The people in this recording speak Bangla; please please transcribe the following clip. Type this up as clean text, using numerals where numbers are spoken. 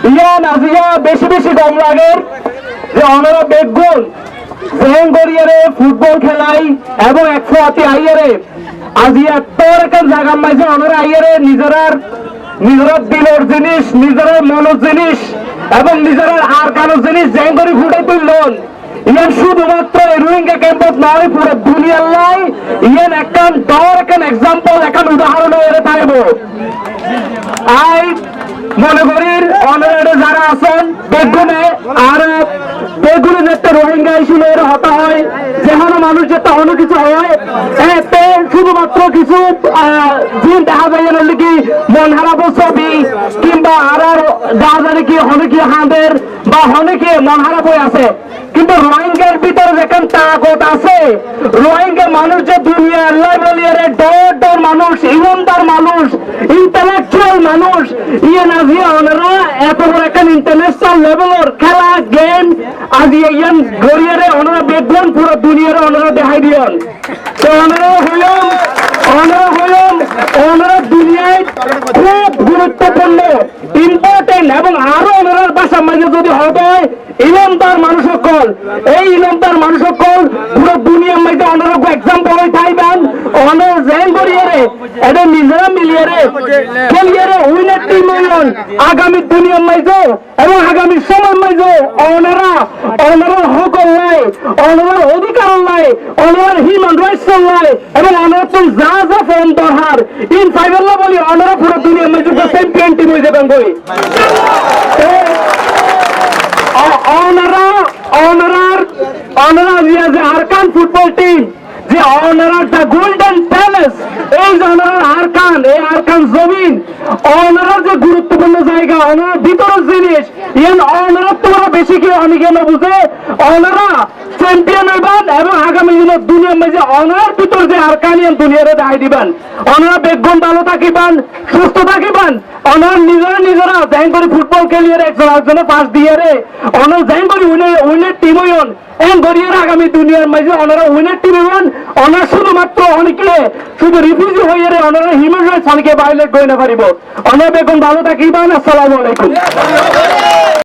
ইয়া নাজিয়া বেশি বেশি কম লাগে যে অনারা বেগুন জেন গড়িয়ারে ফুটবল খেলাই এবং 100 আইয়ারে আজি এত রকম জায়গা মাইছে অনারা আইয়ারে নিজেরার দিলের জিনিস নিজেরার মনের জিনিস এবং নিজেরার আর কারো জিনিস জেন করে ফুটাই তুললেন ইয়ান শুধুমাত্র রোহিঙ্গা ক্যাম্পত নয় পুরো দুনিয়ার লাই ইয়ান একখান ডর একখান এক্সাম্পল একখান উদাহরণ হয়ে থাকব আই মনে করি অনারে যারা আছেন বেগুনে আর বেগুনে যেতে রোহিঙ্গা ইস্যুর হতা হয় যেখানে মানুষ যেতে অন্য কিছু হয় এতে শুধুমাত্র কিছু দিন দেখা যায় কি মন হারাবো ছবি কিংবা আর গাজারে কি অনেকে হাঁদের বা অনেকে মন হারাবো আছে কিন্তু রোহিঙ্গার ভিতরে যেখান তাকত আছে রোহিঙ্গা মানুষ যে দুনিয়ার লেভেলিয়ারে ডর মানুষ ইমানদার মানুষ ইন্টেলেকচুয়াল মানুষ ইয়ে নাজিয়া ওনারা এত বড় একটা ইন্টারন্যাশনাল লেভেলের খেলা গেম আজ ইয়ান গড়িয়ারে ওনারা দেখবেন পুরো দুনিয়ারে ওনারা দেখাই দিয়েন তো ওনারা দুনিয়ায় খুব গুরুত্বপূর্ণ ইম্পর্টেন্ট এবং আরো ওনার বাসার মাঝে যদি হবে ইমানদার মানুষ সকল এই ইমানদার মানুষ সকল পুরো দুনিয়ার মধ্যে ওনারা এক্সাম্পল হয়ে থাকবেন ওনারা জেন গড়িয়ারে এটা নিজেরা মিলিয়ারে খেলিয়ারে উইনার টিম হইলেন আগামী দুনিয়ার মাঝে এবং আগামী সময় মাঝে ওনারা হক নাই ওনার অধিকার নাই ওনার হিউম্যান রাইটস নাই এবং ওনার তো যা ফোন দরকার ইন ফাইনাল বলি ওনারা পুরো দুনিয়ার মাঝে চ্যাম্পিয়ন টিম হয়ে যাবেন বই আরকান ফুটবল টিম যে অনারার দ্য গোল্ডেন প্যালেস এই যে অনারার আরকান এই আরকান জমিন অনারার যে গুরুত্বপূর্ণ জায়গা অনারার ভিতরের জিনিস ইয়ান অনারার তোমরা বেশি কেউ অনেকে না বুঝে অনারা চ্যাম্পিয়ন হইবেন এবং আগামী দিনের দুনিয়ার মাঝে অনারার ভিতর যে আরকানিয়ান দুনিয়ারে দেখাই দিবেন অনারা বেগুন ভালো থাকিবেন সুস্থ থাকিবেন অনার নিজেরা জ্যাং করে ফুটবল খেলিয়ে একজনের পাশ দিয়ে রে অনার জ্যাং করে উইনের টিম হইন এন গড়িয়ে আগামী দুনিয়ার মাঝে ওনারা উইনার টিম হইন ওনার শুধুমাত্র অনেকে শুধু রিফিউজি হয়ে রে ওনারা হিউম্যান রাইটস অনেকে ভায়োলেট করে না পারিব অনার বেগুন ভালো থাকিবেন আসসালামু আলাইকুম